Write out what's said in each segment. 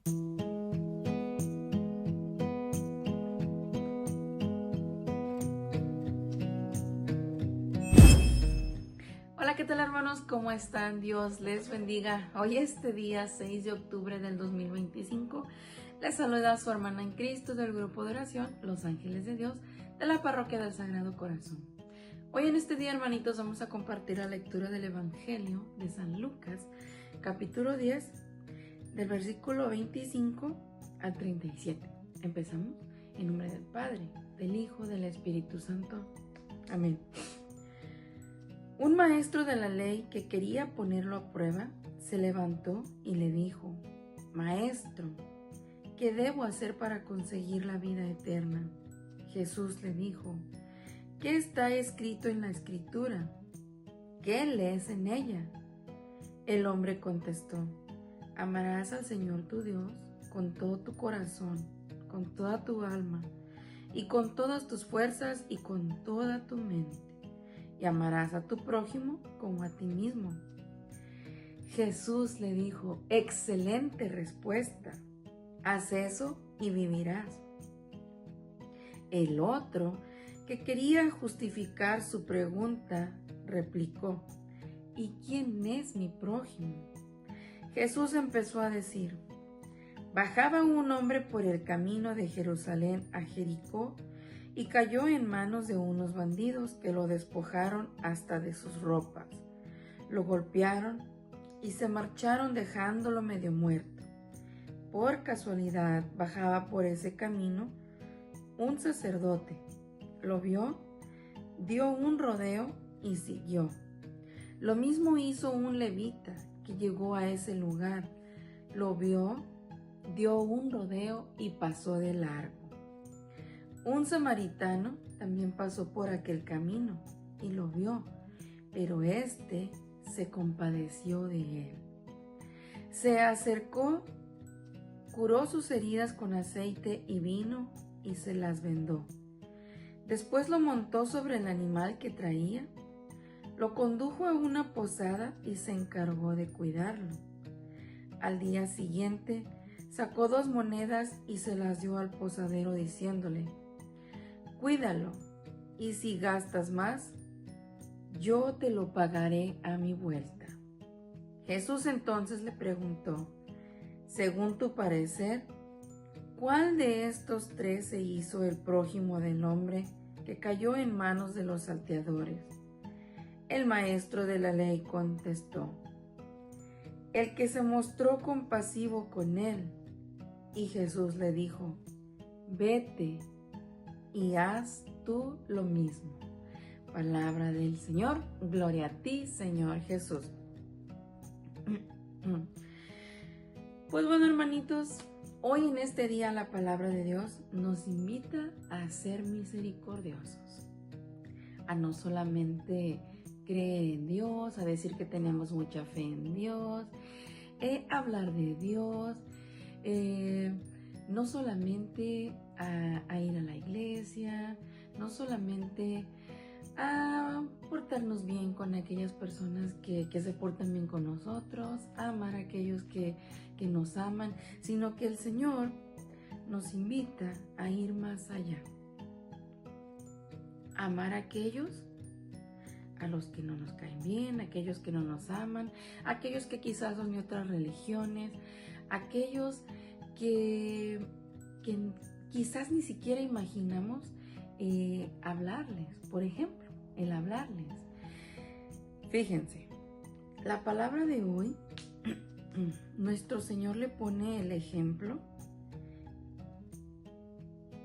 Hola, ¿qué tal hermanos? ¿Cómo están? Dios les bendiga. Hoy día 6 de octubre del 2025. Les saluda su hermana en Cristo del grupo de oración Los Ángeles de Dios de la Parroquia del Sagrado Corazón. Hoy en este día, hermanitos, vamos a compartir la lectura del Evangelio de San Lucas, capítulo 10, del versículo 25 al 37. Empezamos en nombre del Padre, del Hijo, del Espíritu Santo. Amén. Un maestro de la ley que quería ponerlo a prueba se levantó y le dijo: Maestro, ¿qué debo hacer para conseguir la vida eterna? Jesús le dijo: ¿Qué está escrito en la Escritura? ¿Qué lees en ella? El hombre contestó: Amarás al Señor tu Dios con todo tu corazón, con toda tu alma, y con todas tus fuerzas y con toda tu mente. Y amarás a tu prójimo como a ti mismo. Jesús le dijo: excelente respuesta, haz eso y vivirás. El otro, que quería justificar su pregunta, replicó: ¿y quién es mi prójimo? Jesús empezó a decir: bajaba un hombre por el camino de Jerusalén a Jericó y cayó en manos de unos bandidos que lo despojaron hasta de sus ropas. Lo golpearon y se marcharon dejándolo medio muerto. Por casualidad bajaba por ese camino un sacerdote. Lo vio, dio un rodeo y siguió. Lo mismo hizo un levita que llegó a ese lugar. Lo vio, dio un rodeo y pasó de largo. Un samaritano también pasó por aquel camino y lo vio, pero éste se compadeció de él. Se acercó, curó sus heridas con aceite y vino y se las vendó. Después lo montó sobre el animal que traía, lo condujo a una posada y se encargó de cuidarlo. Al día siguiente sacó 2 monedas y se las dio al posadero diciéndole: cuídalo, y si gastas más, yo te lo pagaré a mi vuelta. Jesús entonces le preguntó: según tu parecer, ¿cuál de estos 3 se hizo el prójimo del hombre que cayó en manos de los salteadores? El maestro de la ley contestó: el que se mostró compasivo con él. Y Jesús le dijo: vete y haz tú lo mismo. Palabra del Señor. Gloria a ti, Señor Jesús. Pues bueno, hermanitos, hoy en este día la palabra de Dios nos invita a ser misericordiosos, a no solamente creer en Dios, a decir que tenemos mucha fe en Dios, hablar de Dios, no solamente a ir a la iglesia, no solamente a portarnos bien con aquellas personas que se portan bien con nosotros, a amar a aquellos que nos aman, sino que el Señor nos invita a ir más allá, a amar a aquellos a los que no nos caen bien, aquellos que no nos aman, aquellos que quizás son de otras religiones, aquellos que quizás ni siquiera imaginamos hablarles. Por ejemplo, el hablarles. Fíjense, la palabra de hoy, nuestro Señor le pone el ejemplo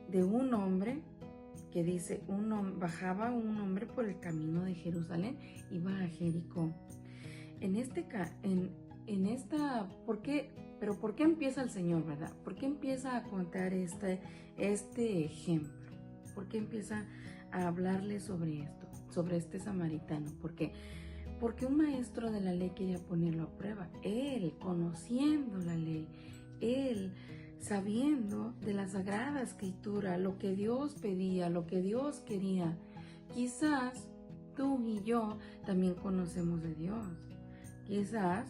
de un hombre que dice: bajaba un hombre por el camino de Jerusalén, iba a Jericó. ¿Por qué empieza el Señor, verdad? ¿Por qué empieza a contar este ejemplo? ¿Por qué empieza a hablarle sobre esto, sobre este samaritano? Porque un maestro de la ley quería ponerlo a prueba. Él, conociendo la ley, él, sabiendo de la Sagrada Escritura, lo que Dios pedía, lo que Dios quería. Quizás tú y yo también conocemos de Dios. Quizás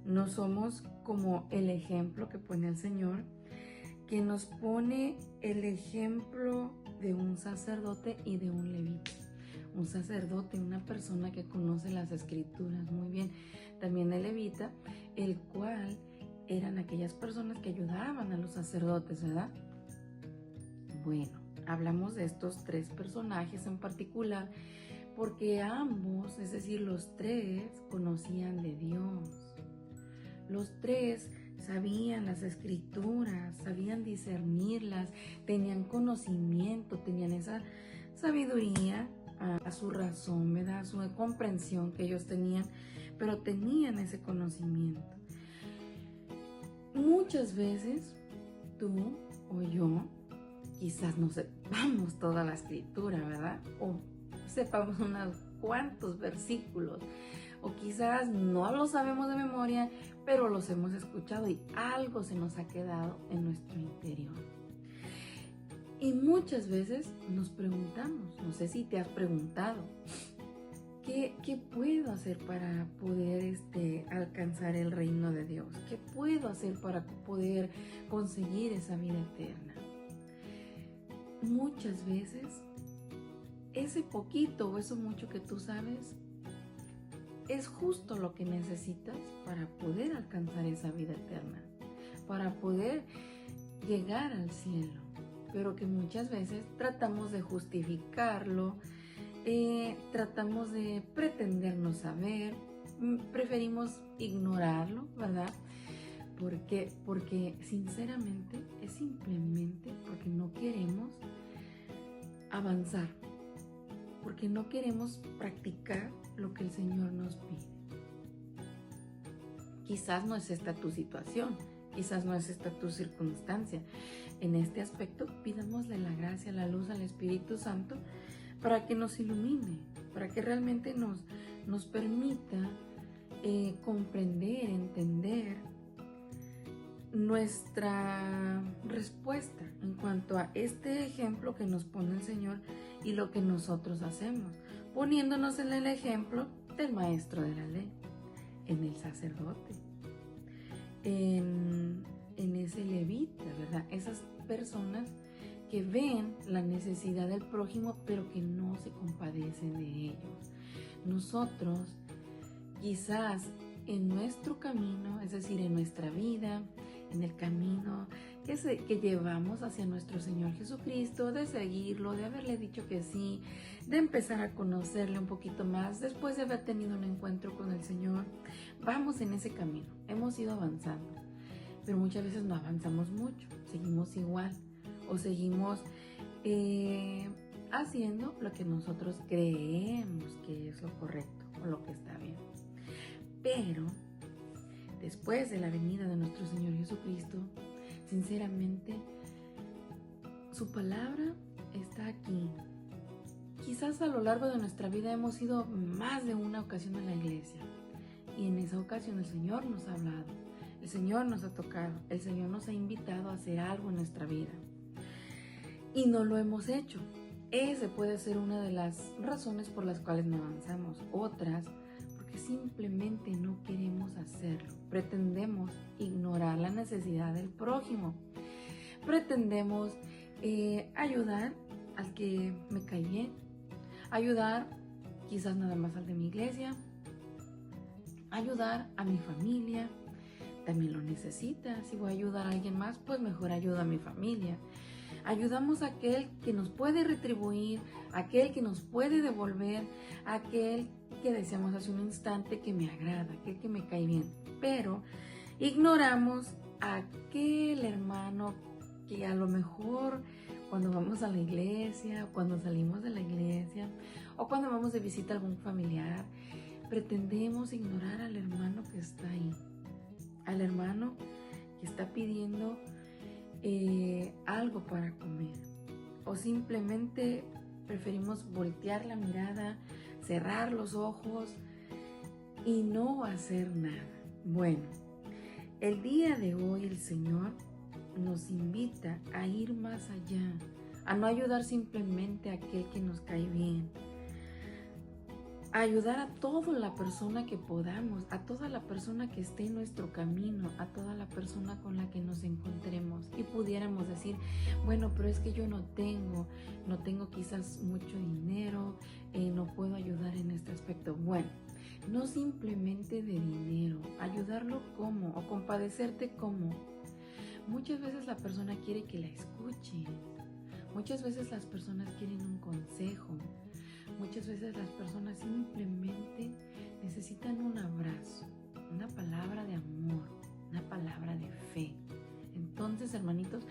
No somos como el ejemplo que pone el Señor, que nos pone el ejemplo de un sacerdote y de un levita. Un sacerdote, una persona que conoce las escrituras muy bien. También el levita, el cual eran aquellas personas que ayudaban a los sacerdotes, ¿verdad? Bueno, hablamos de estos tres personajes en particular porque ambos, es decir, los tres, conocían de Dios. Los tres sabían las escrituras, sabían discernirlas, tenían conocimiento, tenían esa sabiduría a su razón, ¿verdad? A su comprensión que ellos tenían, pero tenían ese conocimiento. Muchas veces tú o yo quizás no sepamos toda la escritura, ¿verdad? O sepamos unos cuantos versículos, o quizás no lo sabemos de memoria, pero los hemos escuchado y algo se nos ha quedado en nuestro interior. Y muchas veces nos preguntamos, no sé si te has preguntado, ¿qué puedo hacer para poder alcanzar el reino de Dios? ¿Qué puedo hacer para poder conseguir esa vida eterna? Muchas veces, ese poquito o eso mucho que tú sabes, es justo lo que necesitas para poder alcanzar esa vida eterna, para poder llegar al cielo, pero que muchas veces tratamos de justificarlo, tratamos de pretender no saber, preferimos ignorarlo, ¿verdad? Porque sinceramente es simplemente porque no queremos avanzar, porque no queremos practicar lo que el Señor nos pide. Quizás no es esta tu situación, quizás no es esta tu circunstancia. En este aspecto, pidámosle la gracia, la luz al Espíritu Santo para que nos ilumine, para que realmente nos permita comprender, entender nuestra respuesta en cuanto a este ejemplo que nos pone el Señor y lo que nosotros hacemos, poniéndonos en el ejemplo del maestro de la ley, en el sacerdote, en ese levita, ¿verdad? Esas personas que ven la necesidad del prójimo, pero que no se compadecen de ellos. Nosotros, quizás en nuestro camino, es decir, en nuestra vida, en el camino que llevamos hacia nuestro Señor Jesucristo, de seguirlo, de haberle dicho que sí, de empezar a conocerle un poquito más, después de haber tenido un encuentro con el Señor, vamos en ese camino, hemos ido avanzando, pero muchas veces no avanzamos mucho, seguimos igual, o seguimos haciendo lo que nosotros creemos que es lo correcto o lo que está bien. Pero después de la venida de nuestro Señor Jesucristo, sinceramente, su palabra está aquí. Quizás a lo largo de nuestra vida hemos ido más de una ocasión a la iglesia y en esa ocasión el Señor nos ha hablado, el Señor nos ha tocado, el Señor nos ha invitado a hacer algo en nuestra vida y no lo hemos hecho. Ese puede ser una de las razones por las cuales no avanzamos. Otras, porque simplemente no queremos hacerlo. Pretendemos ignorar la necesidad del prójimo. Pretendemos ayudar al que me cae bien. Ayudar quizás nada más al de mi iglesia. Ayudar a mi familia. También lo necesita. Si voy a ayudar a alguien más, pues mejor ayudo a mi familia. Ayudamos a aquel que nos puede retribuir, a aquel que nos puede devolver, a aquel que decíamos hace un instante que me agrada, aquel que me cae bien. Pero ignoramos a aquel hermano que a lo mejor cuando vamos a la iglesia, cuando salimos de la iglesia o cuando vamos de visita a algún familiar, pretendemos ignorar al hermano que está ahí, al hermano que está pidiendo algo para comer, o simplemente preferimos voltear la mirada, cerrar los ojos y no hacer nada. Bueno, el día de hoy el Señor nos invita a ir más allá, a no ayudar simplemente a aquel que nos cae bien, ayudar a toda la persona que podamos, a toda la persona que esté en nuestro camino, a toda la persona con la que nos encontremos. Y pudiéramos decir, bueno, pero es que yo no tengo quizás mucho dinero, no puedo ayudar en este aspecto. Bueno, no simplemente de dinero, ayudarlo como, o compadecerte como. Muchas veces la persona quiere que la escuchen, muchas veces las personas quieren un consejo. Muchas veces las personas simplemente necesitan un abrazo, una palabra de amor, una palabra de fe. Entonces, hermanitos,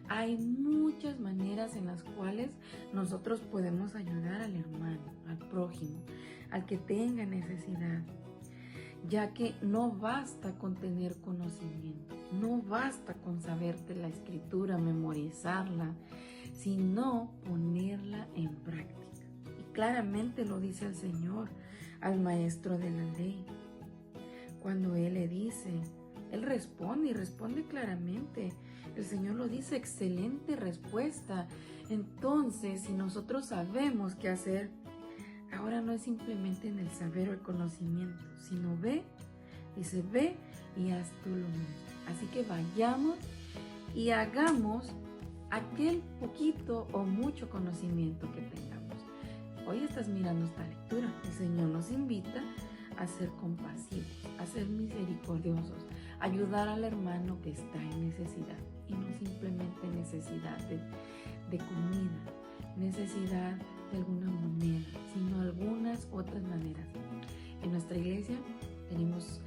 hay muchas maneras en las cuales nosotros podemos ayudar al hermano, al prójimo, al que tenga necesidad, ya que no basta con tener conocimiento, no basta con saberte la escritura, memorizarla, sino ponerla en práctica. Claramente lo dice el Señor al maestro de la ley. Cuando Él le dice, Él responde y responde claramente. El Señor lo dice, excelente respuesta. Entonces, si nosotros sabemos qué hacer, ahora no es simplemente en el saber o el conocimiento, sino dice, ve y haz tú lo mismo. Así que vayamos y hagamos aquel poquito o mucho conocimiento que tengamos. Hoy estás mirando esta lectura. El Señor nos invita a ser compasivos, a ser misericordiosos, a ayudar al hermano que está en necesidad. Y no simplemente necesidad de comida, necesidad de alguna moneda, sino algunas otras maneras. En nuestra iglesia tenemos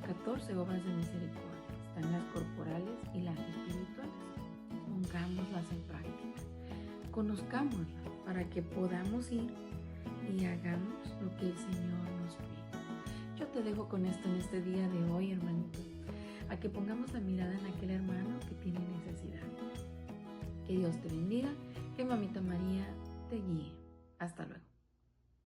14 obras de misericordia. Están las corporales y las espirituales. Pongámoslas en práctica. Conozcámoslas para que podamos ir y hagamos lo que el Señor nos pide. Yo te dejo con esto en este día de hoy, hermanito, a que pongamos la mirada en aquel hermano que tiene necesidad. Que Dios te bendiga, que Mamita María